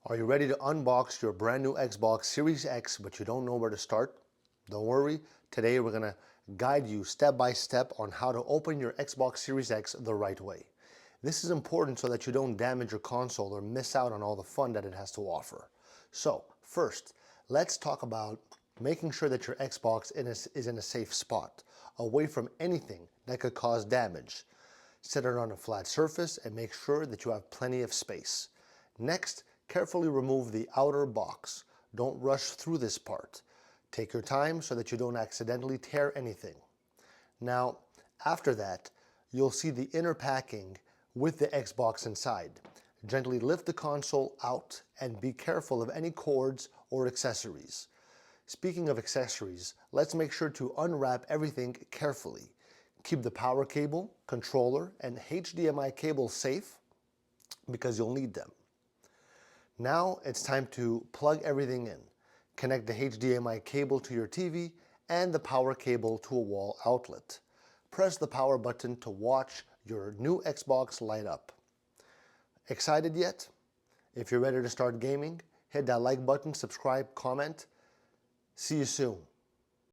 Are you ready to unbox your brand new Xbox Series X, but you don't know where to start? Don't worry, today we're gonna guide you step by step on how to open your Xbox Series X the right way. This is important so that you don't damage your console or miss out on all the fun that it has to offer. So, first, let's talk about making sure that your Xbox is in a safe spot, away from anything that could cause damage. Set it on a flat surface and make sure that you have plenty of space. Next, carefully remove the outer box. Don't rush through this part. Take your time so that you don't accidentally tear anything. Now, after that, you'll see the inner packing with the Xbox inside. Gently lift the console out and be careful of any cords or accessories. Speaking of accessories, let's make sure to unwrap everything carefully. Keep the power cable, controller, and HDMI cable safe because you'll need them. Now it's time to plug everything in. Connect the HDMI cable to your TV and the power cable to a wall outlet. Press the power button to watch your new Xbox light up. Excited yet? If you're ready to start gaming, hit that like button, subscribe, comment. See you soon.